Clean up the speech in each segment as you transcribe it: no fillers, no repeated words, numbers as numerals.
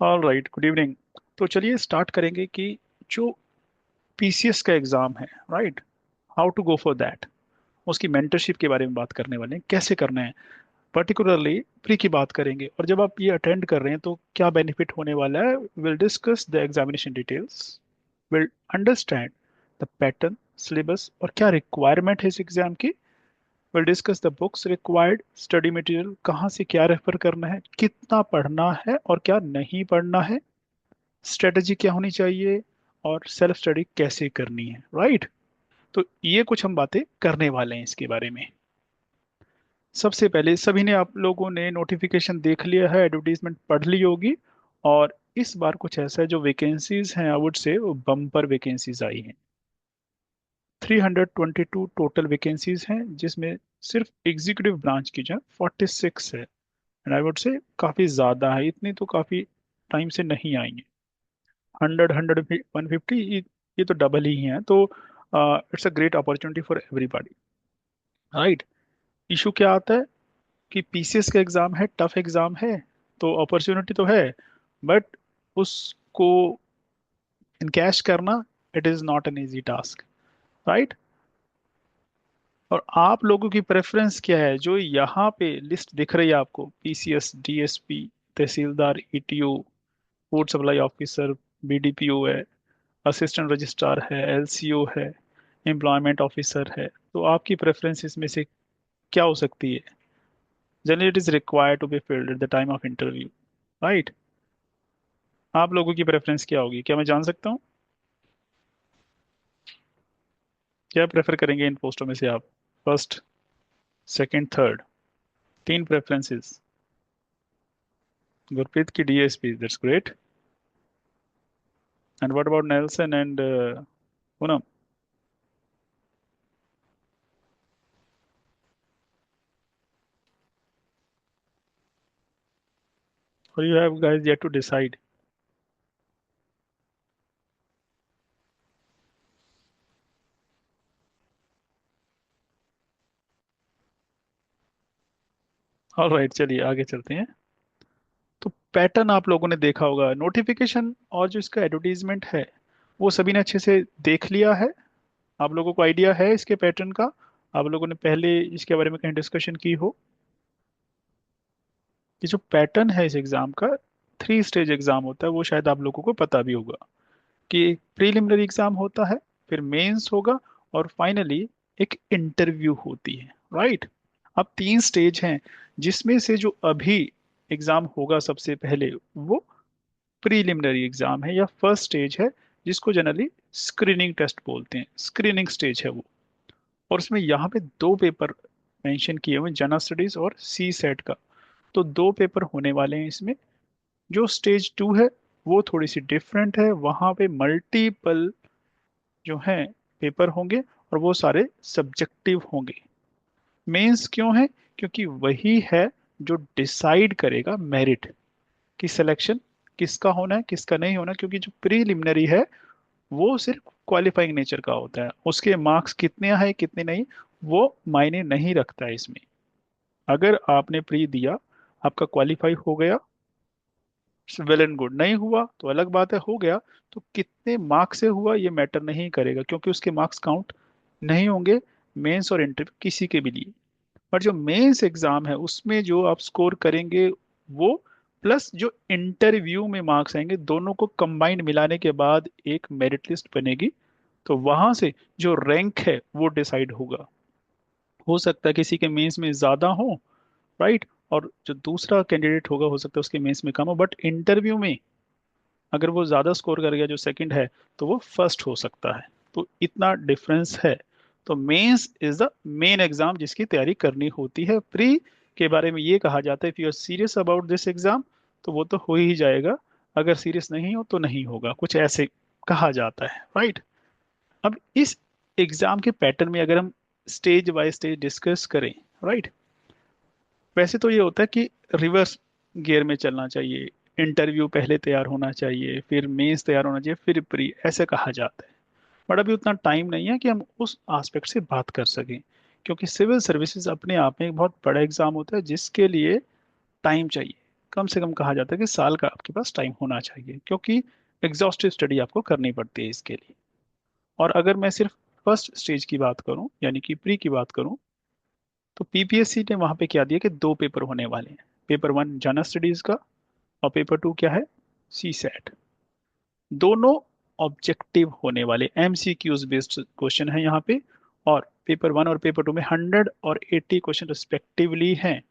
All right, good evening. तो चलिए start करेंगे कि जो पीसीएस का एग्जाम है, right, how to go for that, उसकी मेंटरशिप के बारे में बात करने वाले हैं, कैसे करना है। पर्टिकुलरली प्री की बात करेंगे, और जब आप ये अटेंड कर रहे हैं तो क्या बेनिफिट होने वाला है। Will discuss the examination details, will understand the pattern, syllabus और क्या रिक्वायरमेंट है इस एग्जाम की। Will discuss the books required, study material कहाँ से क्या रेफर करना है, कितना पढ़ना है और क्या नहीं पढ़ना है, स्ट्रेटजी क्या होनी चाहिए, और सेल्फ स्टडी कैसे करनी है, राइट। तो ये कुछ हम बातें करने वाले हैं इसके बारे में। सबसे पहले सभी ने, आप लोगों ने नोटिफिकेशन देख लिया है, एडवर्टीजमेंट पढ़ ली होगी। और इस बार कुछ ऐसा है, जो वैकेंसीज हैं आई वुड से वो बम्पर वैकेंसीज आई हैं। 322 टोटल वैकेंसीज हैं, जिसमें सिर्फ एग्जीक्यूटिव ब्रांच की जो 46 है। एंड आई वुड से काफ़ी ज़्यादा है, इतनी तो काफ़ी टाइम से नहीं आई है। 100 150, ये तो डबल ही है। तो it's a great opportunity for everybody, right. Issue क्या आता है कि पीसीएस का एग्जाम है, टफ एग्जाम है, तो अपॉर्चुनिटी तो है, बट उसको इनकैश करना, it is not an easy task, right. और आप लोगों की प्रेफरेंस क्या है, जो यहाँ पे लिस्ट दिख रही है आपको, पीसीएस, डीएसपी, तहसीलदार, ETO, food supply officer, BDPO है, असिस्टेंट रजिस्ट्रार है, एलसीओ है, एम्प्लॉयमेंट ऑफिसर है। तो आपकी प्रेफरेंस इसमें से क्या हो सकती है। Generally it is required to be filled at the time of interview, right. आप लोगों की प्रेफरेंस क्या होगी, क्या मैं जान सकता हूँ। क्या प्रेफर करेंगे इन पोस्टों में से आप, फर्स्ट, सेकंड, थर्ड, तीन प्रेफरेंसेस। गुरप्रीत की DSP, that's great. And what about Nelson and Poonam, और you have guys yet to decide. Alright, चलिए आगे चलते हैं। तो पैटर्न आप लोगों ने देखा होगा, नोटिफिकेशन और जो इसका एडवर्टीजमेंट है वो सभी ने अच्छे से देख लिया है। आप लोगों को आइडिया है इसके पैटर्न का। आप लोगों ने पहले इसके बारे में कहीं डिस्कशन की हो कि जो पैटर्न है इस एग्जाम का, 3 स्टेज एग्जाम होता है, वो शायद आप लोगों को पता भी होगा कि एक प्रीलिमिनरी एग्जाम होता है, फिर मेंस होगा, और फाइनली एक इंटरव्यू होती है, राइट। अब 3 स्टेज हैं, जिसमें से जो अभी एग्जाम होगा सबसे पहले, वो प्रीलिमिनरी एग्जाम है या फर्स्ट स्टेज है, जिसको जनरली स्क्रीनिंग टेस्ट बोलते हैं, स्क्रीनिंग स्टेज है वो। और उसमें यहाँ पे 2 पेपर मेंशन किए हुए हैं, जनरल स्टडीज और सी सेट का। तो 2 पेपर होने वाले हैं इसमें। जो स्टेज 2 है वो थोड़ी सी डिफरेंट है, वहाँ पे मल्टीपल जो है पेपर होंगे, और वो सारे सब्जेक्टिव होंगे। मेंस क्यों है, क्योंकि वही है जो डिसाइड करेगा मेरिट की सिलेक्शन, किसका होना है किसका नहीं होना। क्योंकि जो प्रीलिमिनरी है वो सिर्फ क्वालिफाइंग नेचर का होता है, उसके मार्क्स कितने आए कितने नहीं, वो मायने नहीं रखता है इसमें। अगर आपने प्री दिया, आपका क्वालिफाई हो गया, वेल एंड गुड, नहीं हुआ तो अलग बात है, हो गया तो कितने मार्क्स से हुआ ये मैटर नहीं करेगा, क्योंकि उसके मार्क्स काउंट नहीं होंगे मेंस और इंटरव्यू किसी के भी लिए। पर जो मेंस एग्जाम है उसमें जो आप स्कोर करेंगे, वो प्लस जो इंटरव्यू में मार्क्स आएंगे, दोनों को कंबाइंड मिलाने के बाद एक मेरिट लिस्ट बनेगी। तो वहां से जो रैंक है वो डिसाइड होगा। हो सकता है किसी के मेंस में ज्यादा हो, राइट, और जो दूसरा कैंडिडेट होगा हो सकता है उसके मेंस में कम हो, बट इंटरव्यू में अगर वो ज्यादा स्कोर कर गया जो सेकंड है, तो वो फर्स्ट हो सकता है। तो इतना डिफरेंस है। तो mains is the main exam जिसकी तैयारी करनी होती है। प्री के बारे में ये कहा जाता है, if you are serious about this exam, तो वो तो हो ही जाएगा, अगर सीरियस नहीं हो तो नहीं होगा, कुछ ऐसे कहा जाता है, राइट। अब इस एग्जाम के पैटर्न में अगर हम स्टेज बाय स्टेज डिस्कस करें, राइट, वैसे तो ये होता है कि रिवर्स गियर में चलना चाहिए। इंटरव्यू पहले तैयार होना चाहिए, फिर मेंस तैयार होना चाहिए, फिर प्री, ऐसे कहा जाता है। बट अभी उतना टाइम नहीं है कि हम उस एस्पेक्ट से बात कर सकें, क्योंकि सिविल सर्विसेज अपने आप में एक बहुत बड़ा एग्जाम होता है जिसके लिए टाइम चाहिए। कम से कम कहा जाता है कि साल का आपके पास टाइम होना चाहिए, क्योंकि एग्जॉस्टिव स्टडी आपको करनी पड़ती है इसके लिए। और अगर मैं सिर्फ फर्स्ट स्टेज की बात करूं, यानी कि प्री की बात करूं, तो पीपीएससी ने वहां पे क्या दिया कि दो पेपर होने वाले हैं। पेपर वन जनरल स्टडीज का, और पेपर टू क्या है, सी सेट। दोनों ऑब्जेक्टिव होने वाले एमसीक्यूज बेस्ड क्वेश्चन है यहाँ पे। और पेपर वन और पेपर टू में 100 और 80 क्वेश्चन रिस्पेक्टिवली हैं।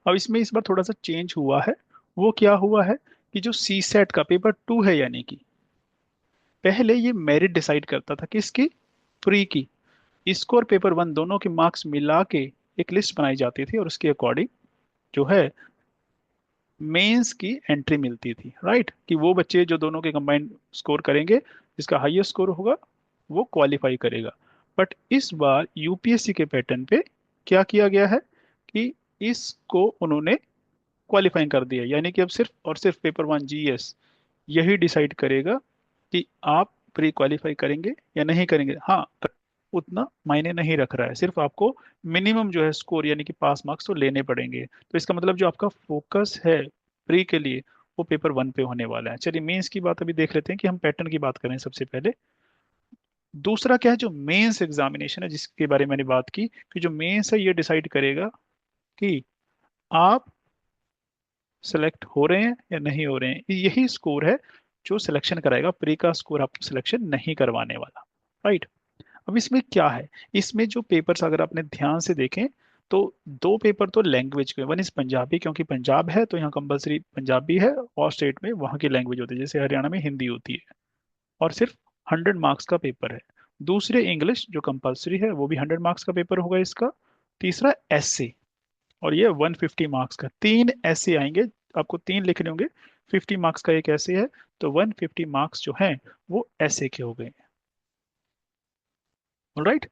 अब इसमें इस बार थोड़ा सा चेंज हुआ है। वो क्या हुआ है कि जो सी सेट का पेपर टू है, यानी कि पहले ये मेरिट डिसाइड करता था किसकी, प्री की। इसको और पेपर वन दोनों के मार्क्स मिला के एक लिस्ट बनाई जाती थी, और उसके अकॉर्डिंग जो है मेंस की एंट्री मिलती थी, राइट। कि वो बच्चे जो दोनों के कंबाइंड स्कोर करेंगे, जिसका हाईएस्ट स्कोर होगा वो क्वालिफाई करेगा। बट इस बार यूपीएससी के पैटर्न पे क्या किया गया है कि इसको उन्होंने क्वालिफाइंग कर दिया, यानी कि अब सिर्फ और सिर्फ पेपर वन जीएस यही डिसाइड करेगा कि आप प्री क्वालिफाई करेंगे या नहीं करेंगे। हाँ, उतना मायने नहीं रख रहा है, सिर्फ आपको मिनिमम जो है स्कोर यानी कि पास मार्क्स तो लेने पड़ेंगे। तो इसका मतलब जो आपका फोकस है प्री के लिए, वो पेपर वन पे होने वाला है। चलिए मेंस की बात अभी देख लेते हैं कि हम पैटर्न की बात करें सबसे पहले। दूसरा क्या है, जो मेंस एग्जामिनेशन है जिसके बारे में मैंने बात की, कि जो मेंस है ये डिसाइड करेगा कि आप सेलेक्ट हो रहे हैं या नहीं हो रहे हैं। यही स्कोर है जो सिलेक्शन कराएगा, प्री का स्कोर आपको सिलेक्शन नहीं करवाने वाला, राइट। अब इसमें क्या है, इसमें जो पेपर्स अगर आपने ध्यान से देखें, तो दो पेपर तो लैंग्वेज के, वन इज पंजाबी, क्योंकि पंजाब है तो यहाँ कंपलसरी पंजाबी है, और स्टेट में वहाँ की लैंग्वेज होती है, जैसे हरियाणा में हिंदी होती है, और सिर्फ 100 मार्क्स का पेपर है। दूसरे इंग्लिश जो कंपलसरी है, वो भी 100 मार्क्स का पेपर होगा इसका। तीसरा एसए, और ये 150 मार्क्स का, तीन ऐसे आएंगे, आपको तीन लिखने होंगे। 50 मार्क्स का एक ऐसे है, तो 150 मार्क्स जो हैं वो ऐसे के हो गए। राइट।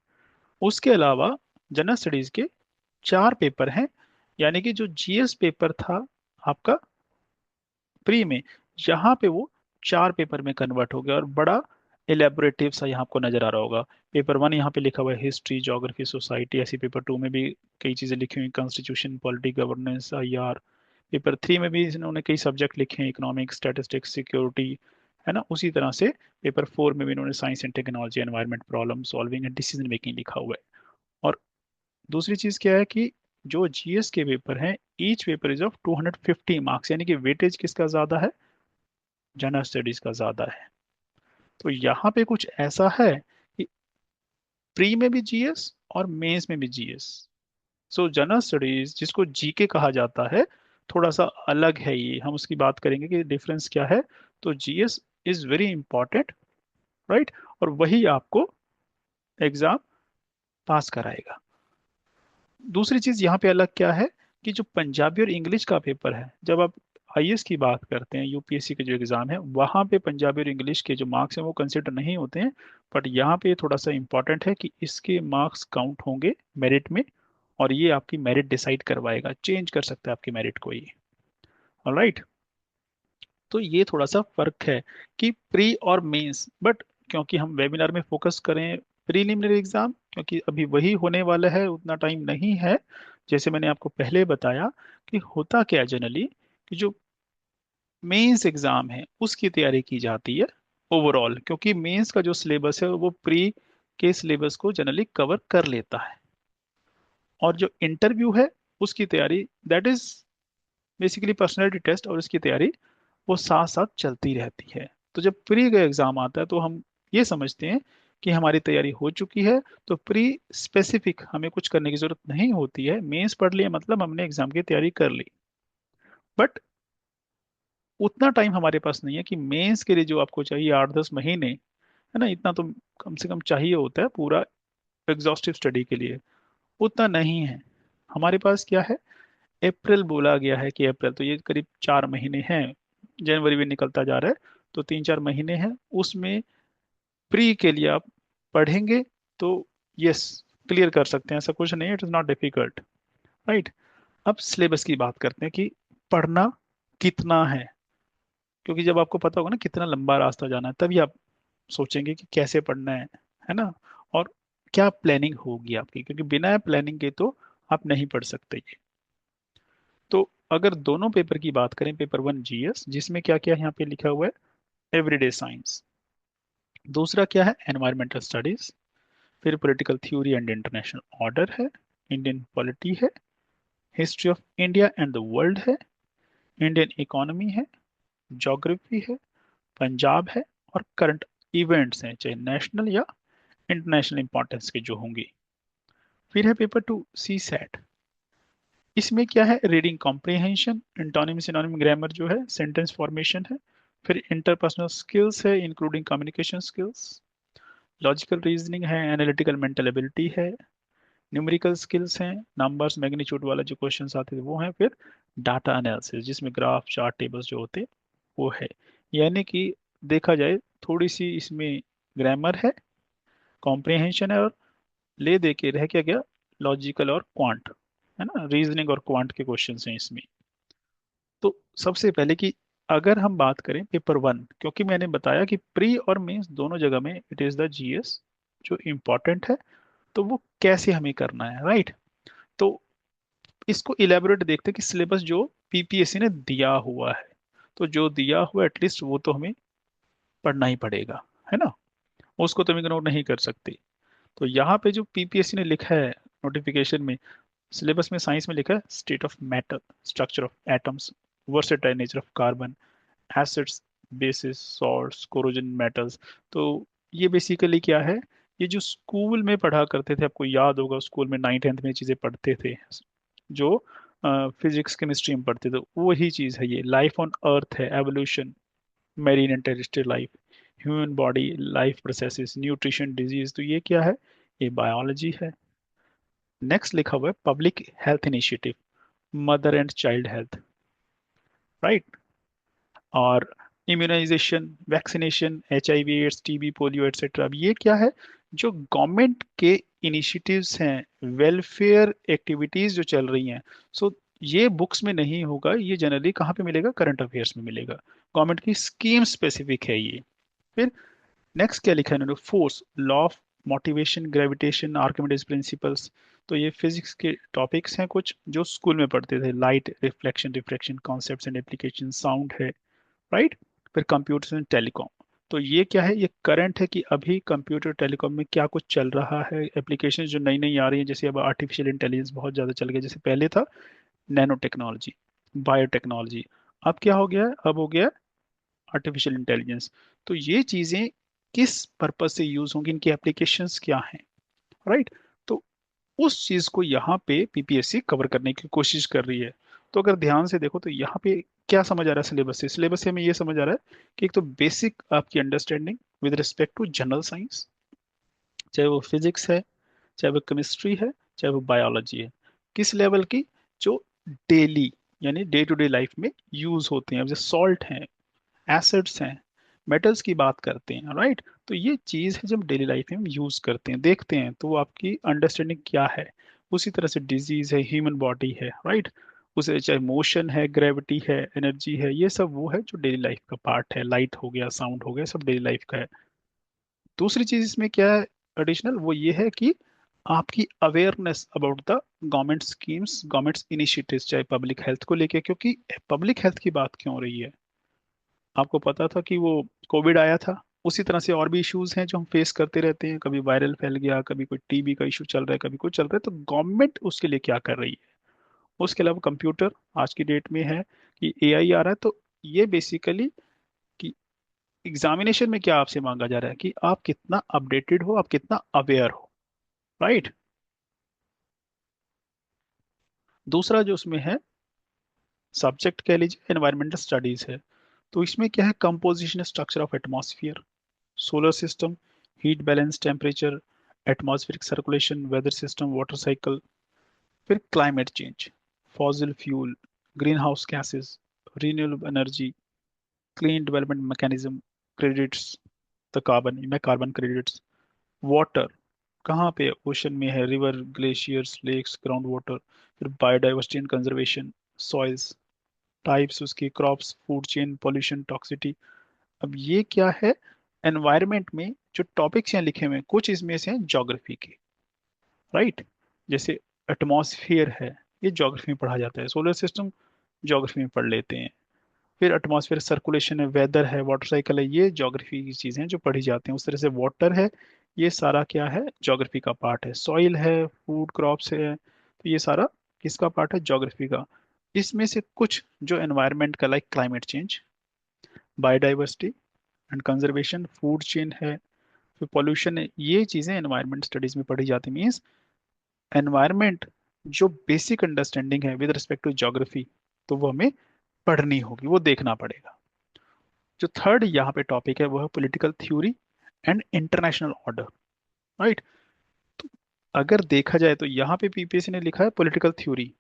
उसके अलावा जनरल स्टडीज के चार पेपर हैं, यानी कि जो जीएस पेपर था आपका प्री में, यहाँ पे वो चार पेपर में कन्वर्ट हो गया, और बड़ा इलेबोरेटिव सा यहाँ आपको नजर आ रहा होगा। पेपर वन यहाँ पे लिखा हुआ है हिस्ट्री, ज्योग्राफी, सोसाइटी, ऐसी पेपर टू में भी कई चीजें लिखी हुई, constitution, polity, governance, IR. Paper three में भी इन्होंने कई सब्जेक्ट लिखे हैं, इकोनॉमिक्स, स्टैटिस्टिक्स, सिक्योरिटी, है ना। उसी तरह से पेपर फोर में भी इन्होंने science and technology, environment, problem solving and decision making लिखा हुआ है। और दूसरी चीज क्या है कि जो जीएस के पेपर हैं, each paper is of 250 marks, यानी कि वेटेज किसका ज्यादा है, जनरल स्टडीज का ज्यादा है। तो यहाँ पे कुछ ऐसा है कि प्री में भी जीएस और मेंस में भी जीएस। सो जनरल स्टडीज जिसको जीके कहा जाता है, थोड़ा सा अलग है ये, हम उसकी बात करेंगे कि डिफरेंस क्या है। तो GS is very important, right, और वही आपको एग्जाम पास कराएगा। दूसरी चीज यहाँ पे अलग क्या है, कि जो पंजाबी और इंग्लिश का पेपर है, जब आप आईएएस की बात करते हैं, यूपीएससी के जो एग्जाम है, वहाँ पे पंजाबी और इंग्लिश के जो मार्क्स हैं वो कंसिडर नहीं होते हैं। बट यहाँ पे थोड़ा सा इंपॉर्टेंट है कि इसके मार्क्स काउंट होंगे मेरिट में, और ये आपकी मेरिट डिसाइड करवाएगा, चेंज कर सकता है आपकी मेरिट को ये। ऑलराइट। तो ये थोड़ा सा फर्क है कि प्री और मेंस। बट क्योंकि हम वेबिनार में फोकस करें प्रीलिमिनरी एग्जाम, क्योंकि अभी वही होने वाला है, उतना टाइम नहीं है। जैसे मैंने आपको पहले बताया कि होता क्या है जनरली, कि जो मेंस एग्जाम है उसकी तैयारी की जाती है ओवरऑल, क्योंकि मेंस का जो सिलेबस है वो प्री के सिलेबस को जनरली कवर कर लेता है। और जो इंटरव्यू है उसकी तैयारी, that is basically personality test, और उसकी तैयारी वो साथ साथ चलती रहती है। तो जब प्री का एग्जाम आता है तो हम ये समझते हैं कि हमारी तैयारी हो चुकी है, तो प्री स्पेसिफिक हमें कुछ करने की जरूरत नहीं होती है। मेंस पढ़ लिया मतलब हमने एग्जाम की तैयारी कर ली। बट उतना टाइम हमारे पास नहीं है कि मेंस के लिए जो आपको चाहिए 8-10 महीने, है ना, इतना तो कम से कम चाहिए होता है पूरा एग्जॉस्टिव स्टडी के लिए। उतना नहीं है हमारे पास। क्या है, अप्रैल बोला गया है कि अप्रैल, तो ये करीब 4 महीने हैं, जनवरी भी निकलता जा रहा है, तो 3-4 महीने हैं। उसमें प्री के लिए आप पढ़ेंगे तो यस, क्लियर कर सकते हैं, ऐसा कुछ नहीं है, it is not difficult, right. अब सिलेबस की बात करते हैं कि पढ़ना कितना है, क्योंकि जब आपको पता होगा ना कितना लंबा रास्ता जाना है, तभी आप सोचेंगे कि कैसे पढ़ना है ना, और क्या प्लानिंग होगी आपकी, क्योंकि बिना प्लानिंग के तो आप नहीं पढ़ सकते ये। तो अगर दोनों पेपर की बात करें, पेपर 1 जीएस, जिसमें क्या क्या यहाँ पे लिखा हुआ है, एवरीडे साइंस। दूसरा क्या है, एनवायरमेंटल स्टडीज। फिर political theory and international order है, इंडियन पॉलिटी है, history of India and the world है, इंडियन इकोनॉमी है, ज्योग्राफी है, पंजाब है, और करंट इवेंट्स हैं, चाहे नेशनल या इंटरनेशनल इंपॉर्टेंस के जो होंगे। फिर है पेपर 2 सी सेट। इसमें क्या है, reading comprehension, antonym synonym grammar जो है, सेंटेंस फॉर्मेशन है, फिर इंटरपर्सनल स्किल्स है including communication skills, logical reasoning है, एनालिटिकल मेंटल एबिलिटी है, न्यूमेरिकल स्किल्स हैं, नंबर्स मैग्नीट्यूड वाला जो क्वेश्चंस आते थे वो हैं, फिर डाटा एनालिसिस जिसमें ग्राफ चार्ट टेबल्स जो होते हैं वो है। यानी कि देखा जाए थोड़ी सी इसमें ग्रामर है, कॉम्प्रिहेंशन है, और ले दे के रह क्या गया, लॉजिकल और क्वांट, है ना, रीजनिंग और क्वांट के क्वेश्चंस हैं इसमें। तो सबसे पहले कि अगर हम बात करें पेपर 1, क्योंकि मैंने बताया कि प्री और मेंस दोनों जगह में इट इज द जीएस जो इम्पोर्टेंट है, तो वो कैसे हमें करना है, राइट। तो इसको इलेबोरेट देखते हैं कि सिलेबस जो पीपीएससी ने दिया हुआ है, तो जो दिया हुआ एटलीस्ट वो तो हमें पढ़ना ही पड़ेगा, है ना, उसको तो हम इग्नोर नहीं कर सकते। तो यहाँ पे जो पीपीएससी ने लिखा है नोटिफिकेशन में, सिलेबस में साइंस में लिखा है state of matter, structure of atoms, versatile nature of carbon, acids, basis, salts, corrosion metals. तो ये बेसिकली क्या है, ये जो स्कूल में पढ़ा करते थे, आपको याद होगा स्कूल में 9th 10th में चीज़ें पढ़ते थे, जो फिजिक्स केमिस्ट्री में पढ़ते थे, वही चीज़ है ये। लाइफ ऑन अर्थ है, evolution, marine and terrestrial life, human body, life processes, nutrition, disease, तो ये क्या है, ये बायोलॉजी है। नेक्स्ट लिखा हुआ है public health initiative, mother and child health, right, और immunization, vaccination, HIV AIDS, TB, polio et cetera. अब ये क्या है, जो गवर्नमेंट के इनिशिएटिव्स हैं, वेलफेयर एक्टिविटीज जो चल रही हैं। सो ये बुक्स में नहीं होगा, ये जनरली कहाँ पे मिलेगा, करंट अफेयर्स में मिलेगा, गवर्नमेंट की स्कीम स्पेसिफिक है ये। फिर नेक्स्ट क्या लिखा है इन्होंने, force, law of motivation, gravitation, Archimedes principles. तो ये फिजिक्स के टॉपिक्स हैं कुछ जो स्कूल में पढ़ते थे, light, reflection, refraction, concepts and application, sound है, राइट। फिर कंप्यूटर एंड टेलीकॉम, तो ये क्या है, ये करंट है कि अभी कंप्यूटर टेलीकॉम में क्या कुछ चल रहा है, एप्लीकेशन जो नई नई आ रही है, जैसे अब आर्टिफिशियल इंटेलिजेंस बहुत ज़्यादा चल गया, जैसे पहले था नैनो टेक्नोलॉजी, बायोटेक्नोलॉजी, अब क्या हो गया है, अब हो गया आर्टिफिशियल इंटेलिजेंस। तो ये चीज़ें किस पर्पज से यूज होंगी, इनकी एप्लीकेशंस क्या हैं, राइट। तो उस चीज को यहाँ पे पीपीएससी कवर करने की कोशिश कर रही है। तो अगर ध्यान से देखो तो यहाँ पे क्या समझ आ रहा है सिलेबस से, सिलेबस से हमें ये समझ आ रहा है कि एक तो बेसिक आपकी understanding with respect to general science, चाहे वो फिजिक्स है, चाहे वो केमिस्ट्री है, चाहे वो बायोलॉजी है, किस लेवल की, जो डेली यानी डे टू डे लाइफ में यूज होते हैं, अब जैसे सॉल्ट हैं, एसिड्स हैं, मेटल्स की बात करते हैं, राइट। तो ये चीज़ है जब डेली लाइफ में हम यूज करते हैं, देखते हैं, तो वो आपकी अंडरस्टैंडिंग क्या है। उसी तरह से डिजीज है, ह्यूमन बॉडी है, राइट, उसे चाहे मोशन है, ग्रेविटी है, एनर्जी है, ये सब वो है जो डेली लाइफ का पार्ट है, लाइट हो गया, साउंड हो गया, सब डेली लाइफ का है। दूसरी चीज इसमें क्या है एडिशनल, वो ये है कि आपकी awareness about the government schemes, government initiatives, चाहे पब्लिक हेल्थ को लेके, क्योंकि पब्लिक हेल्थ की बात क्यों हो रही है, आपको पता था कि वो कोविड आया था, उसी तरह से और भी इश्यूज हैं जो हम फेस करते रहते हैं, कभी वायरल फैल गया, कभी कोई टीबी का इशू चल रहा है, कभी कुछ चल रहा है, तो गवर्नमेंट उसके लिए क्या कर रही है। उसके अलावा कंप्यूटर आज की डेट में है कि AI आ रहा है, तो ये बेसिकली कि एग्जामिनेशन में क्या आपसे मांगा जा रहा है कि आप कितना अपडेटेड हो, आप कितना अवेयर हो, राइट। दूसरा जो उसमें है सब्जेक्ट कह लीजिए एनवायरमेंटल स्टडीज है, तो इसमें क्या है, composition structure of atmosphere, solar system, heat balance, temperature, atmospheric circulation, weather system, water cycle, फिर climate change, fossil fuel, greenhouse gases, renewable energy, clean development mechanism, credits, the carbon में carbon credits, water कहाँ पे, ocean में है, river, glaciers, lakes, ground water, फिर biodiversity and conservation, soils, types उसकी, crops, food chain, pollution, toxicity. अब ये क्या है, एनवायरनमेंट में जो टॉपिक्स यहाँ लिखे हुए हैं कुछ इसमें से हैं ज्योग्राफी के, राइट, जैसे एटमॉस्फेयर है, ये ज्योग्राफी में पढ़ा जाता है, सोलर सिस्टम ज्योग्राफी में पढ़ लेते हैं। फिर एटमॉस्फेयर सर्कुलेशन है, वेदर है, वाटर साइकिल है, ये ज्योग्राफी की चीजें हैं जो पढ़ी जाती हैं। उस तरह से वाटर है, ये सारा क्या है, ज्योग्राफी का पार्ट है। सॉइल है, फूड क्रॉप्स है, तो ये सारा किसका पार्ट है, ज्योग्राफी का। इसमें से कुछ जो एनवायरनमेंट का, like climate change, biodiversity and conservation, food chain है, फिर पॉल्यूशन है, ये चीजें एनवायरनमेंट स्टडीज में पढ़ी जाती। मीन्स एनवायरनमेंट जो बेसिक अंडरस्टैंडिंग है विद रिस्पेक्ट टू ज्योग्राफी, तो वो हमें पढ़नी होगी, वो देखना पड़ेगा। जो थर्ड यहाँ पे टॉपिक है वो है political theory and international order. Right. तो अगर देखा जाए तो यहाँ पे पीपीएससी ने लिखा है पॉलिटिकल थ्योरी,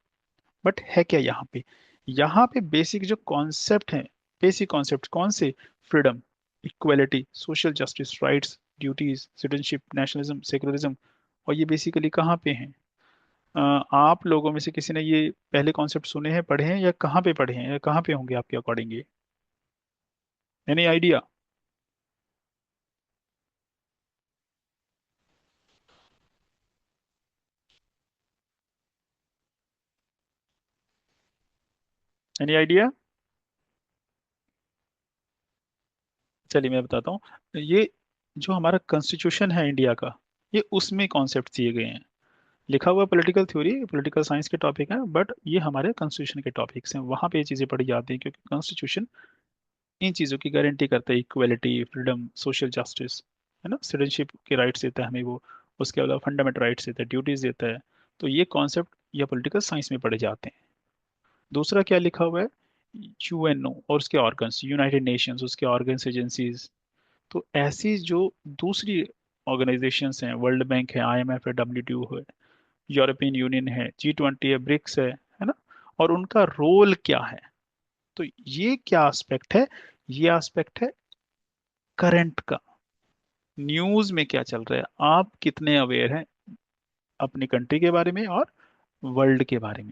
बट है क्या यहाँ पे, यहाँ पे बेसिक जो कॉन्सेप्ट है, बेसिक कॉन्सेप्ट कौन से, freedom, equality, social justice, rights, duties, citizenship, nationalism, secularism, और ये बेसिकली कहाँ पे हैं। आप लोगों में से किसी ने ये पहले कॉन्सेप्ट सुने हैं, पढ़े हैं, या कहाँ पे पढ़े हैं, या कहाँ पे होंगे आपके अकॉर्डिंग ये, एनी आइडिया। Any idea. चलिए मैं बताता हूँ। ये जो हमारा कॉन्स्टिट्यूशन है इंडिया का, ये उसमें कॉन्सेप्ट दिए गए हैं। लिखा हुआ पॉलिटिकल थ्योरी पॉलिटिकल साइंस के टॉपिक है, बट ये हमारे कॉन्स्टिट्यूशन के टॉपिक्स हैं, वहाँ पे ये चीज़ें पढ़ी जाती हैं, क्योंकि कॉन्स्टिट्यूशन इन चीज़ों की गारंटी करता है, इक्वलिटी, फ्रीडम, सोशल जस्टिस, है ना, सिटीजनशिप के राइट्स देता है हमें वो, उसके अलावा फंडामेंटल राइट्स देता है, ड्यूटीज देता है। तो ये कॉन्सेप्ट या पॉलिटिकल साइंस में पढ़े जाते हैं। दूसरा क्या लिखा हुआ है, यूएनओ और उसके ऑर्गन्स, यूनाइटेड नेशंस, उसके ऑर्गन्स, एजेंसीज। तो ऐसी जो दूसरी ऑर्गेनाइजेशंस हैं, वर्ल्ड बैंक है, आईएमएफ है, डब्ल्यूटीओ है, यूरोपियन यूनियन है, G20 है, ब्रिक्स है ना, और उनका रोल क्या है। तो ये क्या एस्पेक्ट है, ये एस्पेक्ट है करंट का, न्यूज में क्या चल रहा है, आप कितने अवेयर हैं अपनी कंट्री के बारे में और वर्ल्ड के बारे में,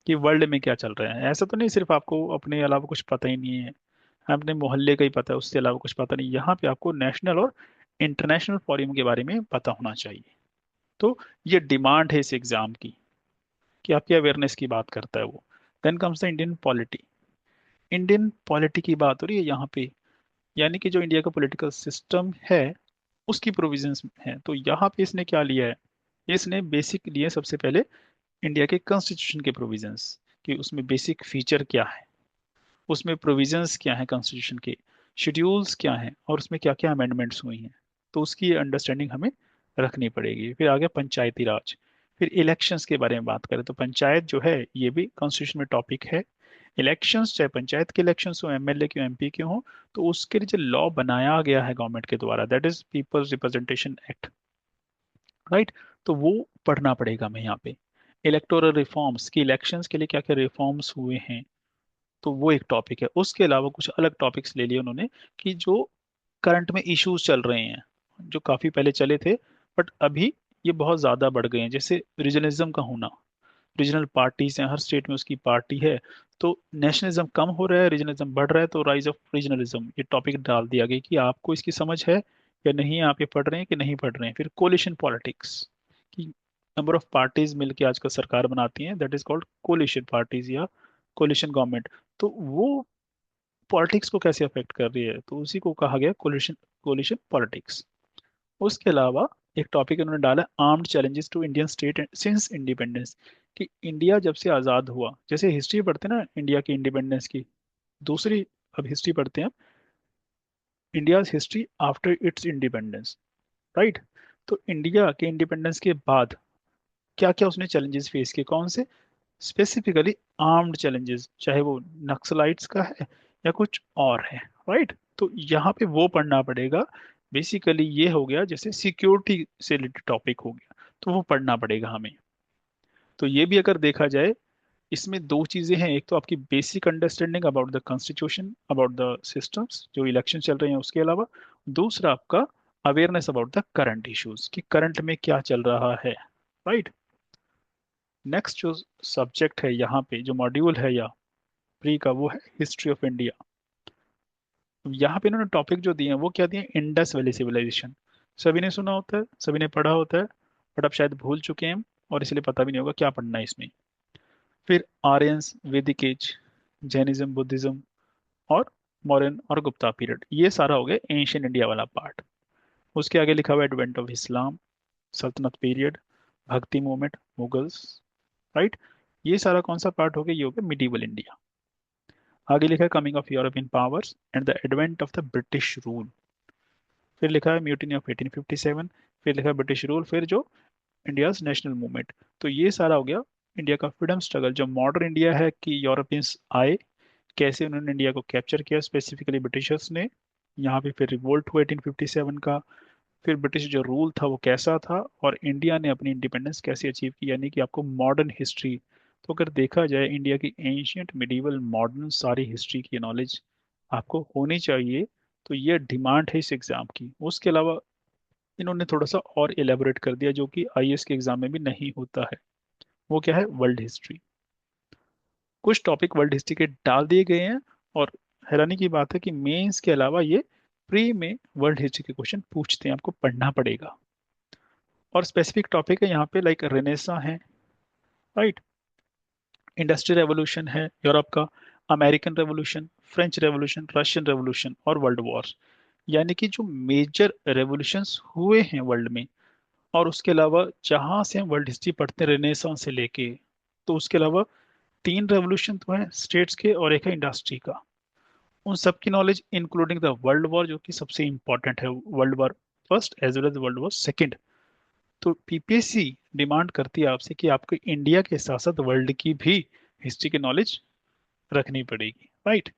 कि वर्ल्ड में क्या चल रहा है। ऐसा तो नहीं सिर्फ आपको अपने अलावा कुछ पता ही नहीं है, अपने मोहल्ले का ही पता है, उससे अलावा कुछ पता नहीं, यहाँ पे आपको नेशनल और इंटरनेशनल फॉरम के बारे में पता होना चाहिए। तो ये डिमांड है इस एग्जाम की, कि आपकी अवेयरनेस की बात करता है वो। Then comes the Indian polity. Indian polity की बात हो रही है यहाँ पे, यानी कि जो इंडिया का पॉलिटिकल सिस्टम है उसकी प्रोविजंस है। तो यहाँ पे इसने क्या लिया है, इसने बेसिक लिए सबसे पहले इंडिया के कॉन्स्टिट्यूशन के प्रोविजंस, कि उसमें बेसिक फीचर क्या है, उसमें प्रोविजंस क्या है कॉन्स्टिट्यूशन के, शेड्यूल्स क्या हैं, और उसमें क्या क्या अमेंडमेंट्स हुई हैं। तो उसकी अंडरस्टैंडिंग हमें रखनी पड़ेगी। फिर आगे पंचायती राज, फिर इलेक्शंस के बारे में बात करें तो पंचायत जो है ये भी कॉन्स्टिट्यूशन में टॉपिक है। इलेक्शंस, चाहे पंचायत के इलेक्शंस हो, एमएलए के, एमपी के हो, तो उसके लिए जो लॉ बनाया गया है गवर्नमेंट के द्वारा, that is peoples representation act. Right. तो वो पढ़ना पड़ेगा हमें यहाँ पे। इलेक्टोरल रिफॉर्म्स, की इलेक्शंस के लिए क्या क्या रिफॉर्म्स हुए हैं, तो वो एक टॉपिक है। उसके अलावा कुछ अलग टॉपिक्स ले लिए उन्होंने, कि जो करंट में इश्यूज चल रहे हैं, जो काफी पहले चले थे बट अभी ये बहुत ज्यादा बढ़ गए हैं, जैसे रीजनलिज्म का होना। रीजनल पार्टीज हैं, हर स्टेट में उसकी पार्टी है, तो नेशनलिज्म कम हो रहा है, रीजनलिज्म बढ़ रहा है, तो राइज ऑफ रीजनलिज्म ये टॉपिक डाल दिया गया कि आपको इसकी समझ है या नहीं, आप ये पढ़ रहे हैं कि नहीं पढ़ रहे हैं। फिर कोलिशन पॉलिटिक्स, कि नंबर ऑफ पार्टीज मिलकर आजकल सरकार बनाती हैं, that is called coalition parties या कोलिशन गवर्नमेंट। तो वो पॉलिटिक्स को कैसे अफेक्ट कर रही है, तो उसी को कहा गया कोलिशन, कोलिशन पॉलिटिक्स। उसके अलावा एक टॉपिक उन्होंने डाला, armed challenges to Indian state since independence, कि इंडिया जब से आज़ाद हुआ, जैसे हिस्ट्री पढ़ते हैं ना इंडिया की इंडिपेंडेंस की, दूसरी अब हिस्ट्री पढ़ते हैं, India history after it's independence. Right. तो इंडिया के इंडिपेंडेंस के बाद क्या क्या उसने चैलेंजेस फेस किए, कौन से, स्पेसिफिकली आर्म्ड चैलेंजेस, चाहे वो नक्सलाइट्स का है या कुछ और है। राइट। तो यहाँ पे वो पढ़ना पड़ेगा। बेसिकली ये हो गया जैसे सिक्योरिटी से रिलेटेड टॉपिक हो गया, तो वो पढ़ना पड़ेगा हमें। तो ये भी अगर देखा जाए, इसमें दो चीजें हैं, एक तो आपकी basic understanding about the constitution, about the systems जो इलेक्शन चल रहे हैं उसके अलावा, दूसरा आपका awareness about the current issues, कि करंट में क्या चल रहा है। राइट। नेक्स्ट जो सब्जेक्ट है यहाँ पे, जो मॉड्यूल है या प्री का, वो है हिस्ट्री ऑफ इंडिया। यहाँ पे इन्होंने टॉपिक जो दिए हैं वो क्या दिए हैं, इंडस वैली सिविलाइजेशन। सभी ने सुना होता है, सभी ने पढ़ा होता है, बट अब शायद भूल चुके हैं और इसलिए पता भी नहीं होगा क्या पढ़ना है इसमें। फिर आर्यंस, वैदिक एज, जैनिज्म, बुद्धिज्म और मॉडर्न और गुप्ता पीरियड। ये सारा हो गया एंशियंट इंडिया वाला पार्ट। उसके आगे लिखा हुआ है एडवेंट ऑफ इस्लाम, सल्तनत पीरियड, भक्ति मूवमेंट, मुगल्स, राइट। ये सारा कौन सा पार्ट हो गया? ये हो गया मिडीवल इंडिया। आगे लिखा है coming of European powers and the advent of the British rule. फिर लिखा है म्यूटिनी ऑफ 1857। फिर लिखा है ब्रिटिश रूल, फिर जो इंडियाज नेशनल मूवमेंट। तो ये सारा हो गया इंडिया का फ्रीडम स्ट्रगल, जो मॉडर्न इंडिया है कि यूरोपियंस आए, कैसे उन्होंने इंडिया को कैप्चर किया, स्पेसिफिकली ब्रिटिशर्स ने। यहाँ पे फिर रिवोल्ट हुआ 1857 का। फिर ब्रिटिश जो रूल था वो कैसा था, और इंडिया ने अपनी इंडिपेंडेंस कैसे अचीव की, यानी कि आपको मॉडर्न हिस्ट्री। तो अगर देखा जाए इंडिया की एंशियंट, मिडीवल, मॉडर्न सारी हिस्ट्री की नॉलेज आपको होनी चाहिए। तो ये डिमांड है इस एग्जाम की। उसके अलावा इन्होंने थोड़ा सा और एलेबोरेट कर दिया, जो कि आईएएस के एग्जाम में भी नहीं होता है। वो क्या है? World history. कुछ टॉपिक वर्ल्ड हिस्ट्री के डाल दिए गए हैं, और हैरानी की बात है कि मेंस के अलावा ये प्री में वर्ल्ड हिस्ट्री के क्वेश्चन पूछते हैं, आपको पढ़ना पड़ेगा। और स्पेसिफिक टॉपिक है यहाँ पे, लाइक रेनेसा है, राइट, इंडस्ट्रियल रेवोल्यूशन है यूरोप का, American revolution, French revolution, Russian revolution और वर्ल्ड वॉर। यानी कि जो मेजर रेवोल्यूशंस हुए हैं वर्ल्ड में। और उसके अलावा जहाँ से हम वर्ल्ड हिस्ट्री पढ़ते हैं रेनेसां से लेके, तो उसके अलावा तीन रेवोल्यूशन तो है स्टेट्स के और एक है इंडस्ट्री का। उन सब की knowledge including the world war, जो कि सबसे इंपॉर्टेंट है, world war first as well as world war second. तो पीपीएससी डिमांड करती है आपसे कि आपको इंडिया के साथ साथ वर्ल्ड की भी हिस्ट्री की नॉलेज रखनी पड़ेगी, राइट।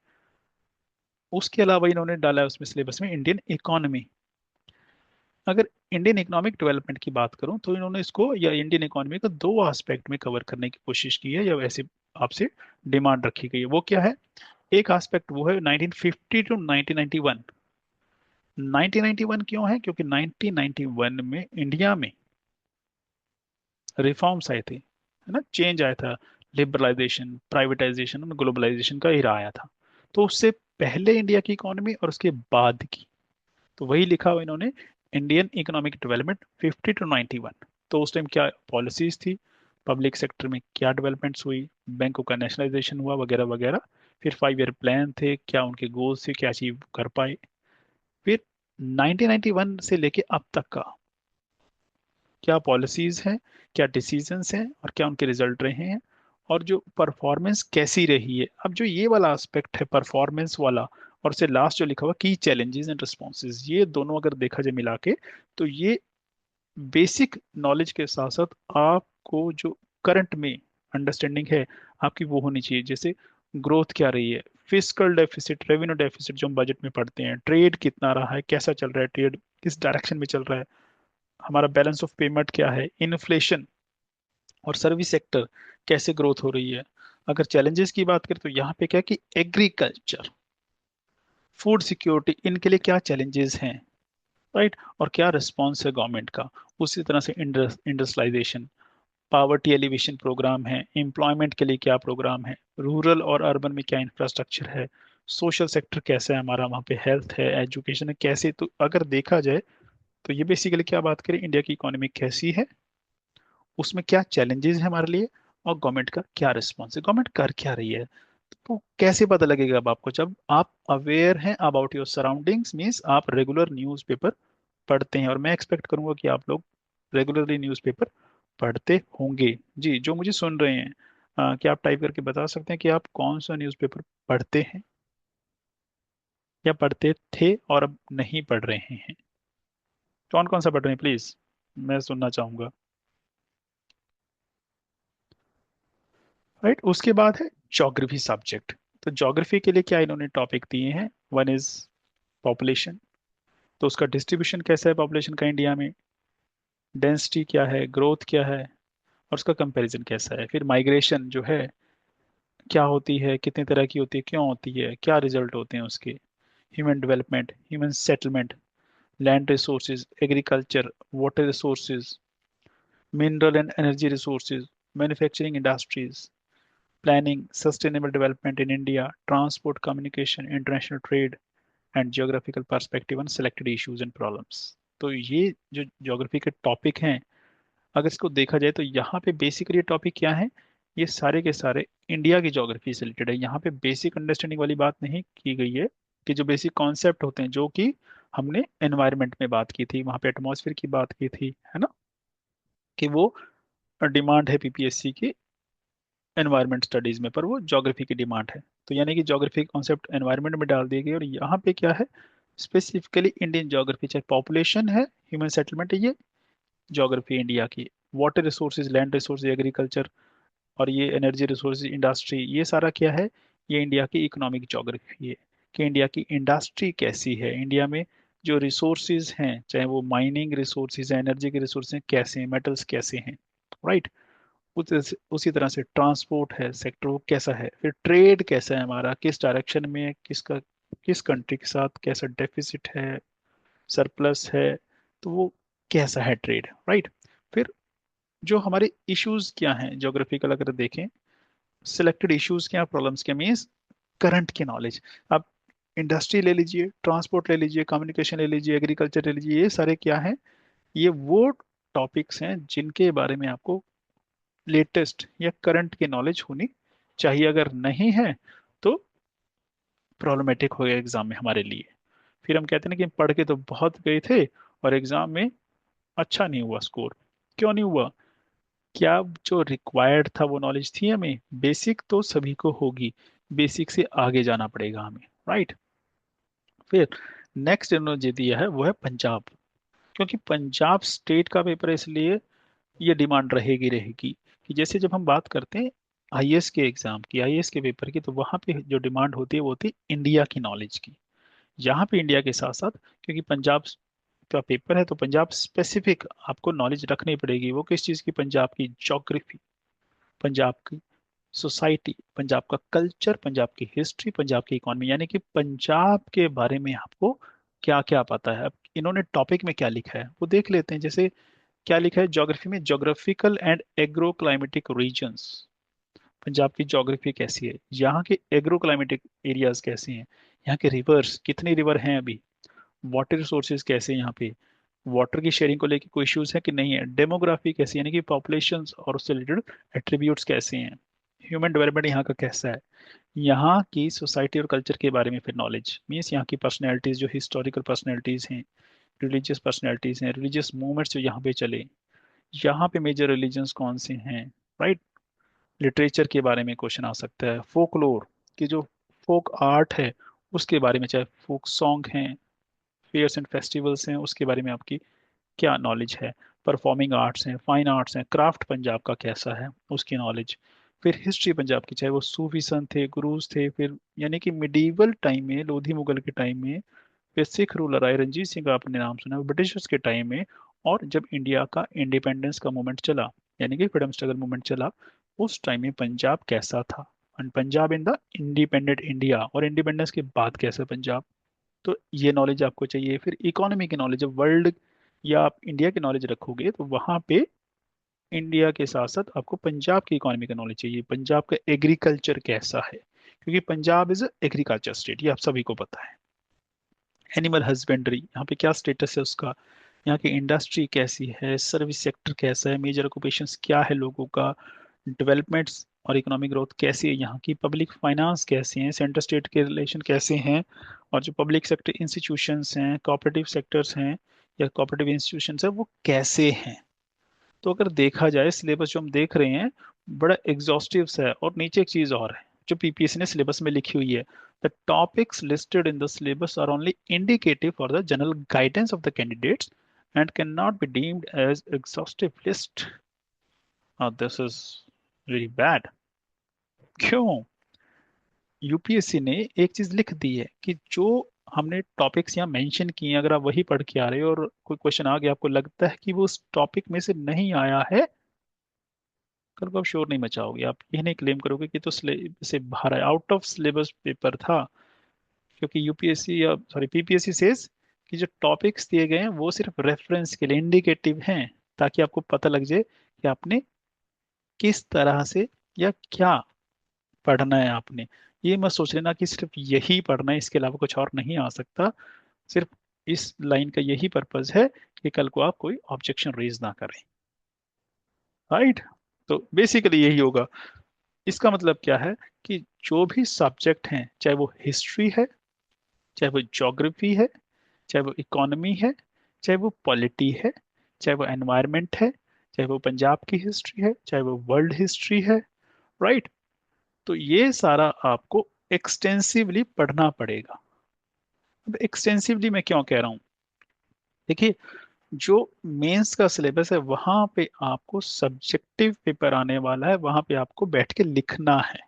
उसके अलावा इन्होंने डाला है उसमें सिलेबस में इंडियन इकोनॉमी। अगर इंडियन इकोनॉमिक डेवलपमेंट की बात करूं तो इन्होंने इसको, या इंडियन इकोनॉमी को, दो एस्पेक्ट में कवर करने की कोशिश की है, या वैसे आपसे डिमांड रखी गई है। वो क्या है? एक एस्पेक्ट वो है 1950 टू 1991। 1991 क्यों है? क्योंकि 1991 में इंडिया में रिफॉर्म्स आए थे, है ना, चेंज आया था। लिबरलाइजेशन, प्राइवेटाइजेशन और ग्लोबलाइजेशन का इरा आया था। तो उससे पहले इंडिया की इकोनॉमी और उसके बाद की, तो वही लिखा हुआ इन्होंने, इंडियन इकोनॉमिक डेवलपमेंट 50 टू 91। तो उस टाइम क्या पॉलिसीज थी, पब्लिक सेक्टर में क्या डेवलपमेंट्स हुई, बैंकों का नेशनलाइजेशन हुआ, वगैरह वगैरह। फिर 5 ईयर प्लान थे, क्या उनके गोल्स थे, क्या अचीव कर पाए। फिर 1991 से लेके अब तक का क्या पॉलिसीज हैं, क्या डिसीजंस हैं, और क्या उनके रिजल्ट रहे हैं, और जो परफॉर्मेंस कैसी रही है। अब जो ये वाला एस्पेक्ट है परफॉर्मेंस वाला, और उससे लास्ट जो लिखा हुआ की चैलेंजेस एंड रिस्पॉन्सेज, ये दोनों अगर देखा जाए मिला के, तो ये बेसिक नॉलेज के साथ साथ आपको जो करंट में अंडरस्टैंडिंग है आपकी, वो होनी चाहिए। जैसे ग्रोथ क्या रही है, फिस्कल डेफिसिट, रेवेन्यू डेफिसिट जो हम बजट में पढ़ते हैं, ट्रेड कितना रहा है, कैसा चल रहा है ट्रेड, किस डायरेक्शन में चल रहा है, हमारा बैलेंस ऑफ पेमेंट क्या है, इन्फ्लेशन, और सर्विस सेक्टर कैसे ग्रोथ हो रही है। अगर चैलेंजेस की बात करें तो यहाँ पे क्या है कि एग्रीकल्चर, फूड सिक्योरिटी, इनके लिए क्या चैलेंजेस हैं, राइट, और क्या रिस्पॉन्स है गवर्नमेंट का। उसी तरह से इंडस्ट्रियलाइजेशन, पावर्टी एलिवेशन प्रोग्राम है, एम्प्लॉयमेंट के लिए क्या प्रोग्राम है, रूरल और अर्बन में क्या इंफ्रास्ट्रक्चर है, सोशल सेक्टर कैसा है हमारा, वहाँ पे हेल्थ है, एजुकेशन है कैसे। तो अगर देखा जाए तो ये बेसिकली क्या बात करें, इंडिया की इकोनॉमी कैसी है, उसमें क्या चैलेंजेस है हमारे लिए, और गवर्नमेंट का क्या रिस्पॉन्स है, गवर्नमेंट कर क्या रही है। तो कैसे पता लगेगा अब आपको? जब आप अवेयर हैं अबाउट योर सराउंडिंग्स, मीन्स आप रेगुलर न्यूज़पेपर पढ़ते हैं, और मैं एक्सपेक्ट करूंगा कि आप लोग रेगुलरली न्यूज़पेपर पढ़ते होंगे। जी, जो मुझे सुन रहे हैं, क्या आप टाइप करके बता सकते हैं कि आप कौन सा न्यूज़पेपर पढ़ते हैं, या पढ़ते थे और अब नहीं पढ़ रहे हैं? कौन कौन सा पढ़ रहे हैं प्लीज, मैं सुनना चाहूंगा। राइट, उसके बाद है ज्योग्राफी सब्जेक्ट। तो ज्योग्राफी के लिए क्या इन्होंने टॉपिक दिए हैं? वन इज पॉपुलेशन, तो उसका डिस्ट्रीब्यूशन कैसा है पॉपुलेशन का इंडिया में, डेंसिटी क्या है, ग्रोथ क्या है, और उसका कंपैरिजन कैसा है। फिर माइग्रेशन जो है क्या होती है, कितने तरह की होती है, क्यों होती है, क्या रिजल्ट होते हैं उसके। Human development, human settlement, land resources, agriculture, water resources, mineral and energy resources, manufacturing industries, planning, sustainable development in India, transport, communication, international trade, and geographical perspective on selected issues and problems। तो ये जो geography के topic हैं, अगर इसको देखा जाए तो यहाँ पे बेसिकली टॉपिक क्या है, ये सारे के सारे इंडिया की ज्योग्राफी से रिलेटेड है। यहाँ पे बेसिक अंडरस्टैंडिंग वाली बात नहीं की गई है, कि जो बेसिक कॉन्सेप्ट होते हैं, जो कि हमने एनवायरनमेंट में बात की थी, वहाँ पे एटमॉस्फेयर की बात की थी, है ना, कि वो डिमांड है पीपीएससी की एनवायरनमेंट स्टडीज में, पर वो ज्योग्राफी की डिमांड है। तो यानी कि ज्योग्राफी कॉन्सेप्ट एनवायरनमेंट में डाल दिए गए, और यहाँ पे क्या है, स्पेसिफिकली इंडियन ज्योग्राफी, चाहे पॉपुलेशन है, ह्यूमन सेटलमेंट है, ये ज्योग्राफी इंडिया की, water resources, land resources, agriculture, और ये एनर्जी रिसोर्सेज, इंडस्ट्री, ये सारा क्या है, ये इंडिया की इकोनॉमिक ज्योग्राफी है, कि इंडिया की इंडस्ट्री कैसी है, इंडिया में जो रिसोर्सेज हैं, चाहे वो माइनिंग रिसोर्सेज हैं, एनर्जी के रिसोर्सेज हैं, कैसे हैं, मेटल्स कैसे हैं, राइट। उसी तरह से ट्रांसपोर्ट है सेक्टर, वो कैसा है, फिर ट्रेड कैसा है हमारा, किस डायरेक्शन में है, किसका किस कंट्री के साथ कैसा डेफिसिट है, सरप्लस है, तो वो कैसा है ट्रेड, राइट। फिर जो हमारे इश्यूज क्या हैं ज्योग्राफिकल, अगर देखें, सिलेक्टेड इश्यूज क्या, प्रॉब्लम्स क्या, मीन्स करंट की नॉलेज। आप इंडस्ट्री ले लीजिए, ट्रांसपोर्ट ले लीजिए, कम्युनिकेशन ले लीजिए, एग्रीकल्चर ले लीजिए, ये सारे क्या हैं, ये वो टॉपिक्स हैं जिनके बारे में आपको लेटेस्ट या करंट की नॉलेज होनी चाहिए। अगर नहीं है तो प्रॉब्लमेटिक हो गया एग्जाम में हमारे लिए। फिर हम कहते हैं ना कि हम पढ़ के तो बहुत गए थे और एग्जाम में अच्छा नहीं हुआ स्कोर। क्यों नहीं हुआ? क्या जो रिक्वायर्ड था वो नॉलेज थी हमें? बेसिक तो सभी को होगी, बेसिक से आगे जाना पड़ेगा हमें, राइट। फिर नेक्स्ट इन्होंने जो दिया है वो है पंजाब, क्योंकि पंजाब स्टेट का पेपर है, इसलिए ये डिमांड रहेगी रहेगी। कि जैसे जब हम बात करते हैं आईएएस के एग्जाम की, आईएएस के पेपर की, तो वहां पे जो डिमांड होती है वो होती है इंडिया की नॉलेज की। यहाँ पे इंडिया के साथ साथ, क्योंकि पंजाब का पेपर है, तो पंजाब स्पेसिफिक आपको नॉलेज रखनी पड़ेगी। वो किस चीज़ की? पंजाब की ज्योग्राफी, पंजाब की सोसाइटी, पंजाब का कल्चर, पंजाब की हिस्ट्री, पंजाब की इकोनॉमी, यानी कि पंजाब के बारे में आपको क्या क्या पता है। अब इन्होंने टॉपिक में क्या लिखा है वो देख लेते हैं। जैसे क्या लिखा है ज्योग्राफी में, geographical and agro climatic regions, Punjab की ज्योग्राफी कैसी है, यहाँ के एग्रो क्लाइमेटिक एरियाज कैसे हैं, यहाँ के रिवर्स, कितने रिवर हैं अभी, वाटर रिसोर्सेज कैसे हैं यहाँ पे, वाटर की शेयरिंग को लेकर कोई इश्यूज है कि नहीं है, डेमोग्राफी कैसी है, यानी कि पॉपुलेशन और उससे रिलेटेड एट्रीब्यूट्स कैसे हैं, ह्यूमन डेवलपमेंट यहाँ का कैसा है, यहाँ की सोसाइटी और कल्चर के बारे में फिर नॉलेज, मीन्स यहाँ की पर्सनैलिटीज, जो हिस्टोरिकल पर्सनैलिटीज हैं, रिलीजियस पर्सनैलिटीज हैं, रिलीजियस मूवमेंट्स जो यहाँ पे चले, यहाँ पे मेजर रिलीजन्स कौन से हैं, राइट। लिटरेचर के बारे में क्वेश्चन आ सकता है, फोकलोर की जो फोक आर्ट है उसके बारे में, चाहे फोक सॉन्ग हैं, फेयर्स एंड फेस्टिवल्स हैं, उसके बारे में आपकी क्या नॉलेज है, परफॉर्मिंग आर्ट्स हैं, फाइन आर्ट्स हैं, क्राफ्ट पंजाब का कैसा है उसकी नॉलेज। फिर हिस्ट्री पंजाब की, चाहे वो सूफी संत थे, गुरुज थे, फिर यानी कि मिडीवल टाइम में, लोधी मुगल के टाइम में, फिर सिख रूलर आए, रंजीत सिंह का आपने नाम सुना, ब्रिटिशर्स के टाइम में, और जब इंडिया का इंडिपेंडेंस का मूवमेंट चला, यानी कि फ्रीडम स्ट्रगल मूवमेंट चला, उस टाइम में पंजाब कैसा था, and Punjab in the independent India, और इंडिपेंडेंस के बाद कैसा पंजाब। तो ये नॉलेज आपको चाहिए। फिर इकोनॉमी की नॉलेज, जब वर्ल्ड या आप इंडिया की नॉलेज रखोगे तो वहां पे इंडिया के साथ साथ आपको पंजाब की इकोनॉमी का नॉलेज चाहिए, पंजाब का एग्रीकल्चर कैसा है, क्योंकि पंजाब इज एग्रीकल्चर स्टेट, ये आप सभी को पता है। एनिमल हस्बेंड्री, यहाँ पे क्या स्टेटस है उसका, यहाँ की इंडस्ट्री कैसी है, सर्विस सेक्टर कैसा है, मेजर ऑक्यूपेशंस क्या है लोगों का, डेवलपमेंट्स और इकोनॉमिक ग्रोथ कैसी है, यहाँ की पब्लिक फाइनेंस कैसे हैं, सेंटर स्टेट के रिलेशन कैसे हैं, और जो पब्लिक सेक्टर इंस्टीट्यूशंस हैं, कोऑपरेटिव सेक्टर्स हैं या कोऑपरेटिव इंस्टीट्यूशंस है, वो कैसे हैं। तो अगर देखा जाए सिलेबस जो हम देख रहे हैं बड़ा एग्जॉस्टिव सा है। और नीचे एक चीज और है जो पीपीएससी ने सिलेबस में लिखी हुई है, the topics listed in the syllabus are only indicative for the general guidance of the candidates and cannot be deemed as exhaustive list. This is very bad. क्यों? यूपीएससी ने एक चीज लिख दी है कि जो हमने टॉपिक्स यहाँ मेंशन किए हैं, अगर आप वही पढ़ के आ रहे हो और कोई क्वेश्चन आ गया, आपको लगता है कि वो उस टॉपिक में से नहीं आया है, कल को आप शोर नहीं मचाओगे, आप ये नहीं क्लेम करोगे कि तो सिलेबस से बाहर है, आउट ऑफ सिलेबस पेपर था। क्योंकि यूपीएससी या सॉरी पीपीएससी सेज कि जो टॉपिक्स दिए गए हैं वो सिर्फ रेफरेंस के लिए इंडिकेटिव हैं, ताकि आपको पता लग जाए कि आपने किस तरह से या क्या पढ़ना है आपने। ये मत सोच लेना कि सिर्फ यही पढ़ना है, इसके अलावा कुछ और नहीं आ सकता। सिर्फ इस लाइन का यही पर्पज है कि कल को आप कोई ऑब्जेक्शन रेज ना करें, राइट। तो बेसिकली यही होगा। इसका मतलब क्या है कि जो भी सब्जेक्ट हैं, चाहे वो हिस्ट्री है, चाहे वो ज्योग्राफी है, चाहे वो इकोनॉमी है, चाहे वो पॉलिटी है, चाहे वो एनवायरनमेंट है, चाहे वो पंजाब की हिस्ट्री है, चाहे वो वर्ल्ड हिस्ट्री है, राइट। तो ये सारा आपको एक्सटेंसिवली पढ़ना पड़ेगा। अब एक्सटेंसिवली मैं क्यों कह रहा हूँ, देखिए, जो मेंस का सिलेबस है वहां पे आपको सब्जेक्टिव पेपर आने वाला है, वहां पे आपको बैठ के लिखना है,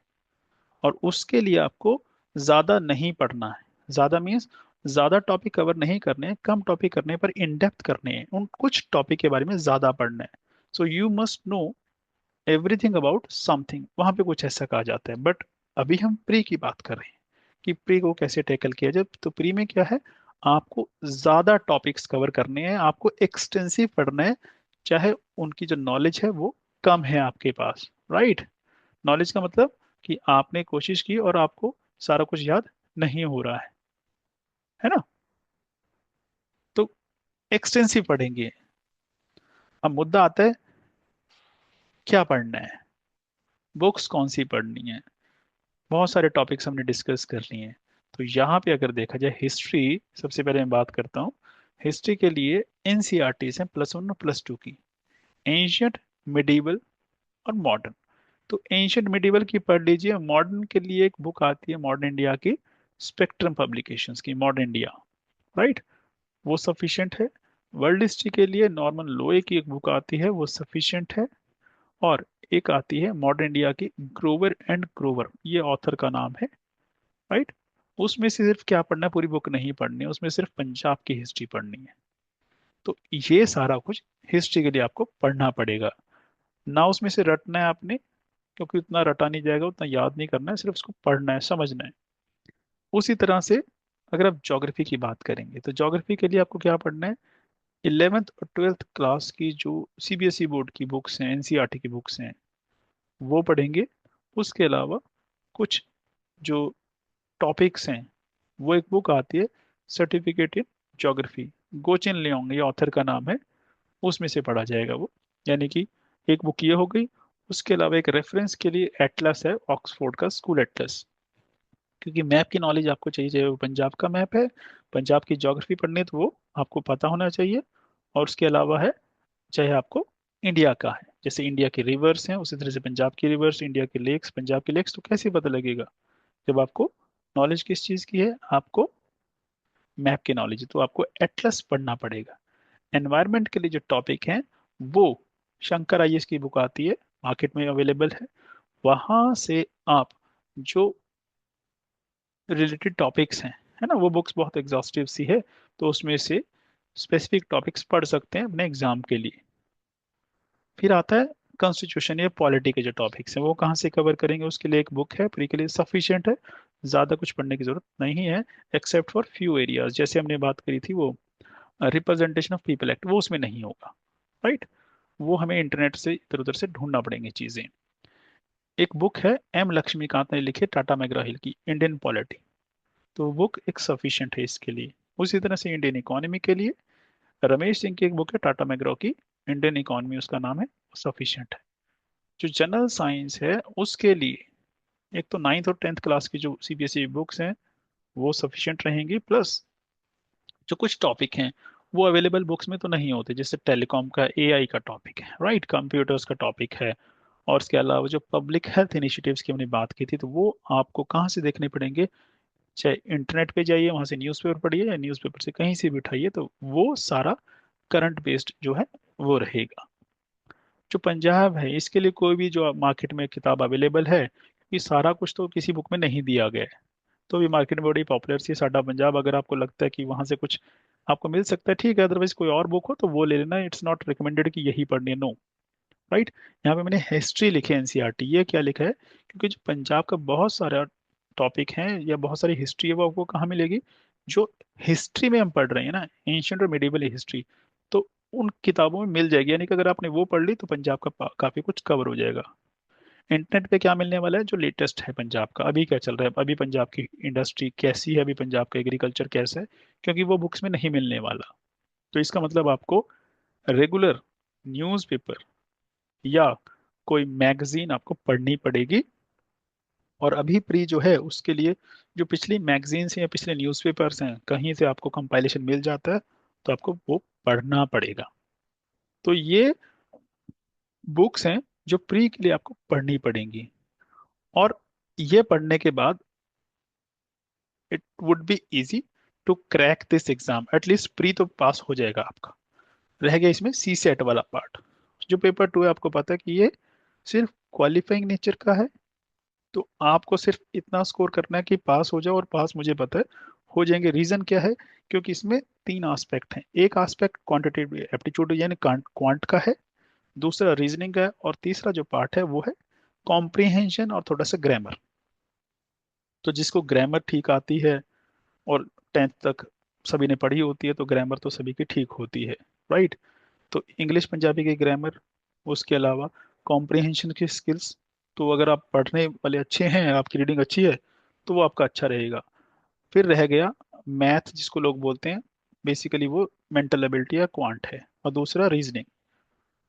और उसके लिए आपको ज्यादा नहीं पढ़ना है। ज्यादा मीन्स ज्यादा टॉपिक कवर नहीं करने हैं, कम टॉपिक करने पर इन डेप्थ करने हैं, उन कुछ टॉपिक के बारे में ज्यादा पढ़ना है। So you must know everything about something, वहां पे कुछ ऐसा कहा जाता है। बट अभी हम प्री की बात कर रहे हैं कि प्री को कैसे टैकल किया जाए। तो प्री में क्या है, आपको ज्यादा टॉपिक्स कवर करने हैं, आपको एक्सटेंसिव पढ़ना है, चाहे उनकी जो नॉलेज है वो कम है आपके पास, राइट। नॉलेज का मतलब कि आपने कोशिश की और आपको सारा कुछ याद नहीं हो रहा है ना। तो एक्सटेंसिव पढ़ेंगे। अब मुद्दा आता है क्या पढ़ना है, बुक्स कौन सी पढ़नी है। बहुत सारे टॉपिक्स हमने डिस्कस कर लिए हैं। तो यहाँ पे अगर देखा जाए हिस्ट्री, सबसे पहले मैं बात करता हूँ। हिस्ट्री के लिए एनसीईआरटी हैं +1 और +2 की, एंशियंट, मिडिवल और मॉडर्न। तो एंशियंट मिडिवल की पढ़ लीजिए। मॉडर्न के लिए एक बुक आती है मॉडर्न इंडिया की, स्पेक्ट्रम पब्लिकेशंस की मॉडर्न इंडिया, राइट, वो सफिशिएंट है। वर्ल्ड हिस्ट्री के लिए नॉर्मन लोए की एक बुक आती है, वो सफिशिएंट है। और एक आती है मॉडर्न इंडिया की, ग्रोवर एंड ग्रोवर, ये ऑथर का नाम है, राइट। उसमें से सिर्फ क्या पढ़ना है, पूरी बुक नहीं पढ़नी है, उसमें सिर्फ पंजाब की हिस्ट्री पढ़नी है। तो ये सारा कुछ हिस्ट्री के लिए आपको पढ़ना पड़ेगा। ना उसमें से रटना है आपने, क्योंकि उतना रटा नहीं जाएगा, उतना याद नहीं करना है, सिर्फ उसको पढ़ना है, समझना है। उसी तरह से अगर आप ज्योग्राफी की बात करेंगे तो ज्योग्राफी के लिए आपको क्या पढ़ना है, 11th और 12th क्लास की जो सीबीएसई बोर्ड की बुक्स हैं, एनसीईआरटी की बुक्स हैं, वो पढ़ेंगे। उसके अलावा कुछ जो टॉपिक्स हैं, वो एक बुक आती है, सर्टिफिकेट इन ज्योग्राफी, गोचिन लियोंग ये ऑथर का नाम है, उसमें से पढ़ा जाएगा वो। यानी कि एक बुक ये हो गई। उसके अलावा एक रेफरेंस के लिए एटलस है, ऑक्सफोर्ड का स्कूल एटलस, क्योंकि मैप की नॉलेज आपको चाहिए, चाहे वो पंजाब का मैप है, पंजाब की ज्योग्राफी पढ़नी है तो वो आपको पता होना चाहिए। और उसके अलावा है, चाहे आपको इंडिया का है, जैसे इंडिया के रिवर्स हैं उसी तरह से पंजाब की रिवर्स, इंडिया के लेक्स, पंजाब के लेक्स, तो कैसे पता लगेगा जब आपको नॉलेज किस चीज़ की है, आपको मैप की नॉलेज है, तो आपको एटलस पढ़ना पड़ेगा। एनवायरनमेंट के लिए जो टॉपिक हैं वो शंकर आईएएस की बुक आती है, मार्केट में अवेलेबल है, वहां से आप जो रिलेटेड टॉपिक्स हैं, है ना, वो बुक्स बहुत एग्जॉस्टिव सी है, तो उसमें से स्पेसिफिक टॉपिक्स पढ़ सकते हैं अपने एग्जाम के लिए। फिर आता है कॉन्स्टिट्यूशन या पॉलिटी के जो टॉपिक्स हैं, वो कहाँ से कवर करेंगे, उसके लिए एक बुक है, प्री के लिए सफिशिएंट है, ज़्यादा कुछ पढ़ने की जरूरत नहीं है, एक्सेप्ट फॉर फ्यू एरियाज, जैसे हमने बात करी थी वो रिप्रेजेंटेशन ऑफ पीपल एक्ट, वो उसमें नहीं होगा, राइट। वो हमें इंटरनेट से इधर उधर से ढूंढना पड़ेंगे चीज़ें। एक बुक है एम लक्ष्मीकांत ने लिखी, टाटा मैग्रा हिल की, इंडियन पॉलिटी, तो बुक एक सफिशिएंट है इसके लिए। उसी तरह से इंडियन इकोनॉमी के लिए रमेश सिंह की एक बुक है, टाटा मैग्रा की, इंडियन इकोनॉमी उसका नाम है, सफिशिएंट है। जो जनरल साइंस है उसके लिए एक तो 9th और 10th क्लास की जो सीबीएसई बुक्स हैं वो सफिशिएंट रहेंगी, प्लस जो कुछ टॉपिक हैं वो अवेलेबल बुक्स में तो नहीं होते, जैसे टेलीकॉम का एआई का टॉपिक है, राइट, कंप्यूटर्स का टॉपिक है। और इसके अलावा जो पब्लिक हेल्थ इनिशिएटिव्स की हमने बात की थी, तो वो आपको कहाँ से देखने पड़ेंगे, चाहे इंटरनेट पे जाइए वहां से न्यूज़पेपर पढ़िए, या न्यूज़पेपर से कहीं से भी उठाइए, तो वो सारा करंट बेस्ड जो है वो रहेगा। जो पंजाब है इसके लिए कोई भी जो मार्केट में किताब अवेलेबल है, क्योंकि सारा कुछ तो किसी बुक में नहीं दिया गया है, तो भी मार्केट में बड़ी पॉपुलर सी साडा पंजाब, अगर आपको लगता है कि वहां से कुछ आपको मिल सकता है ठीक है, अदरवाइज कोई और बुक हो तो वो ले लेना, इट्स नॉट रिकमेंडेड कि यही पढ़नी है, नो, राइट। यहाँ पे मैंने हिस्ट्री लिखी है एनसीईआरटी, ये क्या लिखा है, क्योंकि जो पंजाब का बहुत सारा टॉपिक है या बहुत सारी हिस्ट्री है वो आपको कहाँ मिलेगी, जो हिस्ट्री में हम पढ़ रहे हैं ना, एंशियंट और मिडिवल हिस्ट्री, तो उन किताबों में मिल जाएगी। यानी कि अगर आपने वो पढ़ ली तो पंजाब का काफी कुछ कवर हो जाएगा। इंटरनेट पे क्या मिलने वाला है, जो लेटेस्ट है पंजाब का, अभी क्या चल रहा है, अभी पंजाब की इंडस्ट्री कैसी है, अभी पंजाब का एग्रीकल्चर कैसा है, क्योंकि वो बुक्स में नहीं मिलने वाला। तो इसका मतलब आपको रेगुलर न्यूज़पेपर या कोई मैगजीन आपको पढ़नी पड़ेगी, और अभी प्री जो है उसके लिए जो पिछली मैगजीन्स हैं या पिछले न्यूज़पेपर्स हैं कहीं से आपको कंपाइलेशन मिल जाता है, तो आपको वो पढ़ना पड़ेगा। तो ये बुक्स हैं जो प्री के लिए आपको पढ़नी पड़ेंगी। और ये पढ़ने के बाद it would be easy to crack this exam, at least pre तो पास हो जाएगा आपका। रह गया इसमें सी सेट वाला पार्ट। जो पेपर टू है आपको पता है कि ये सिर्फ क्वालिफाइंग नेचर का है। तो आपको सिर्फ इतना स्कोर करना है कि पास हो जाओ, और पास मुझे पता है हो जाएंगे। रीजन क्या है? क्योंकि इसमें तीन एस्पेक्ट हैं। एक एस्पेक्ट क्वांटिटेटिव एप्टीट्यूड यानी क्वांट का है, दूसरा रीजनिंग का है, और तीसरा जो पार्ट है वो है कॉम्प्रिहेंशन और थोड़ा सा ग्रामर। तो जिसको ग्रामर ठीक आती है, और 10th तक सभी ने पढ़ी होती है, तो ग्रामर तो सभी की ठीक होती है, राइट। तो इंग्लिश पंजाबी की ग्रामर, उसके अलावा कॉम्प्रिहेंशन की स्किल्स। तो अगर आप पढ़ने वाले अच्छे हैं, आपकी रीडिंग अच्छी है, तो वो आपका अच्छा रहेगा। फिर रह गया मैथ, जिसको लोग बोलते हैं बेसिकली वो मेंटल एबिलिटी या क्वांट है, और दूसरा रीजनिंग।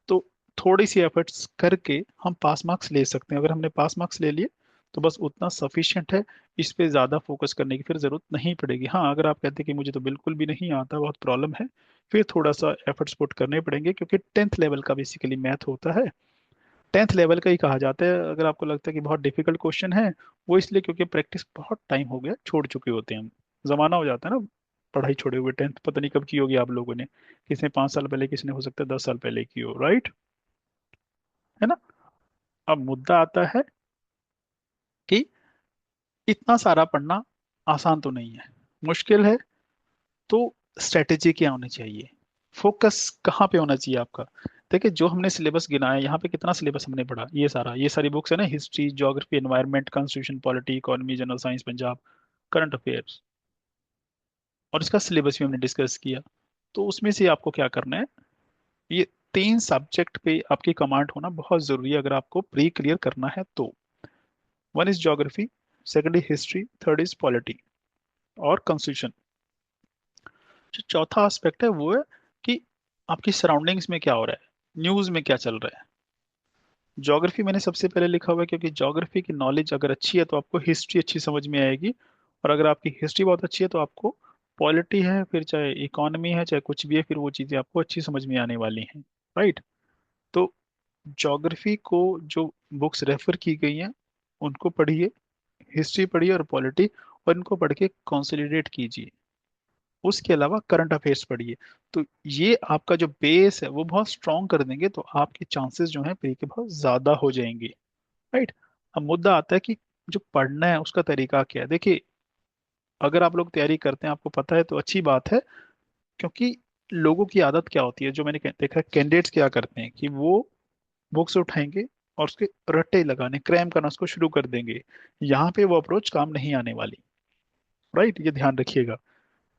तो थोड़ी सी एफर्ट्स करके हम पास मार्क्स ले सकते हैं। अगर हमने पास मार्क्स ले लिए तो बस उतना सफिशिएंट है। इस पे ज़्यादा फोकस करने की फिर ज़रूरत नहीं पड़ेगी। हाँ, अगर आप कहते हैं कि मुझे तो बिल्कुल भी नहीं आता, बहुत प्रॉब्लम है, फिर थोड़ा सा एफर्ट्स पुट करने पड़ेंगे, क्योंकि 10th लेवल का बेसिकली मैथ होता है। 10th लेवल का ही कहा जाता है। अगर आपको लगता है कि बहुत डिफिकल्ट क्वेश्चन है, वो इसलिए क्योंकि प्रैक्टिस बहुत टाइम हो गया, छोड़ चुके होते हैं हम। जमाना हो जाता है ना पढ़ाई छोड़े हुए। 10th पता नहीं कब की होगी आप लोगों ने, किसने 5 साल पहले, किसने हो सकता है 10 साल पहले की हो, राइट, है ना। अब मुद्दा आता है कि इतना सारा पढ़ना आसान तो नहीं है, मुश्किल है। तो स्ट्रेटेजी क्या होनी चाहिए, फोकस कहाँ पे होना चाहिए आपका? देखिए, जो हमने सिलेबस गिनाया यहाँ पे, कितना सिलेबस हमने पढ़ा, ये सारी बुक्स है ना, history, geography, environment, constitution, polity, economy, general science, Punjab, current affairs, और इसका सिलेबस भी हमने डिस्कस किया। तो उसमें से आपको क्या करना है, ये तीन सब्जेक्ट पे आपकी कमांड होना बहुत जरूरी है अगर आपको प्री क्लियर करना है तो। One is geography, second is history, third is polity और कॉन्स्टिट्यूशन। जो चौथा एस्पेक्ट है वो है कि आपकी सराउंडिंग्स में क्या हो रहा है, न्यूज में क्या चल रहा है। ज्योग्राफी मैंने सबसे पहले लिखा हुआ है, क्योंकि ज्योग्राफी की नॉलेज अगर अच्छी है तो आपको हिस्ट्री अच्छी समझ में आएगी, और अगर आपकी हिस्ट्री बहुत अच्छी है तो आपको पॉलिटी है, फिर चाहे इकोनॉमी है, चाहे कुछ भी है, फिर वो चीज़ें आपको अच्छी समझ में आने वाली हैं, राइट। तो ज्योग्राफी को जो बुक्स रेफर की गई हैं उनको पढ़िए, हिस्ट्री पढ़िए और पॉलिटी, और इनको पढ़ के कंसोलिडेट कीजिए। उसके अलावा करंट अफेयर्स पढ़िए। तो ये आपका जो बेस है वो बहुत स्ट्रांग कर देंगे, तो आपके चांसेस जो हैं प्री के बहुत ज्यादा हो जाएंगे, राइट। अब मुद्दा आता है कि जो पढ़ना है उसका तरीका क्या है। देखिए, अगर आप लोग तैयारी करते हैं, आपको पता है, तो अच्छी बात है। क्योंकि लोगों की आदत क्या होती है, जो मैंने देखा है, कैंडिडेट्स क्या करते हैं कि वो बुक्स उठाएंगे और उसके रट्टे लगाने, क्रैम करना उसको शुरू कर देंगे। यहाँ पे वो अप्रोच काम नहीं आने वाली, राइट, ये ध्यान रखिएगा।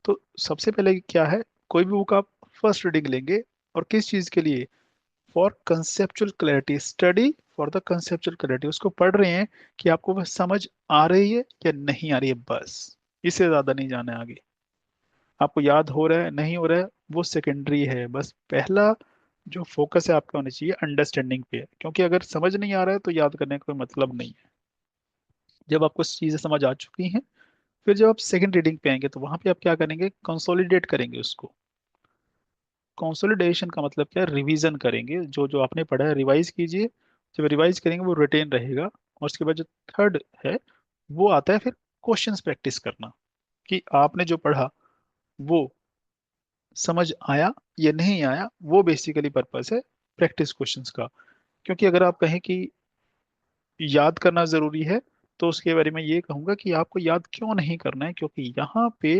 तो सबसे पहले क्या है, कोई भी बुक आप फर्स्ट रीडिंग लेंगे, और किस चीज के लिए? For conceptual clarity, study for the conceptual clarity. उसको पढ़ रहे हैं कि आपको बस समझ आ रही है या नहीं आ रही है, बस। इससे ज्यादा नहीं जाना है आगे। आपको याद हो रहा है नहीं हो रहा है वो सेकेंडरी है, बस पहला जो फोकस है आपका होना चाहिए अंडरस्टैंडिंग पे है। क्योंकि अगर समझ नहीं आ रहा है तो याद करने का कोई मतलब नहीं है। जब आपको चीजें समझ आ चुकी हैं, फिर जब आप सेकंड रीडिंग पे आएंगे तो वहां पे आप क्या करेंगे, कंसोलिडेट करेंगे उसको। कंसोलिडेशन का मतलब क्या है, रिवीजन करेंगे, जो जो आपने पढ़ा है रिवाइज कीजिए। जब रिवाइज करेंगे वो रिटेन रहेगा। और उसके बाद जो थर्ड है वो आता है फिर क्वेश्चंस प्रैक्टिस करना, कि आपने जो पढ़ा वो समझ आया या नहीं आया, वो बेसिकली पर्पस है प्रैक्टिस क्वेश्चंस का। क्योंकि अगर आप कहें कि याद करना जरूरी है, तो उसके बारे में ये कहूंगा कि आपको याद क्यों नहीं करना है, क्योंकि यहाँ पे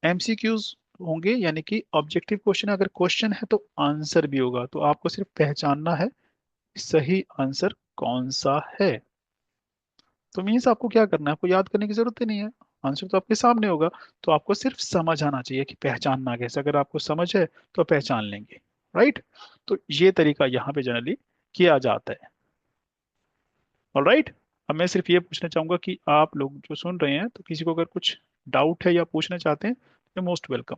एमसीक्यूज होंगे, यानी कि ऑब्जेक्टिव क्वेश्चन। अगर क्वेश्चन है तो आंसर भी होगा, तो आपको सिर्फ पहचानना है कि सही आंसर कौन सा है। तो मीन्स आपको क्या करना है, आपको याद करने की जरूरत ही नहीं है, आंसर तो आपके सामने होगा। तो आपको सिर्फ समझ आना चाहिए कि पहचानना कैसे। अगर आपको समझ है तो पहचान लेंगे, राइट। तो ये तरीका यहाँ पे जनरली किया जाता है, ऑलराइट। अब मैं सिर्फ ये पूछना चाहूंगा कि आप लोग जो सुन रहे हैं, तो किसी को अगर कुछ डाउट है या पूछना चाहते हैं, तो मोस्ट वेलकम।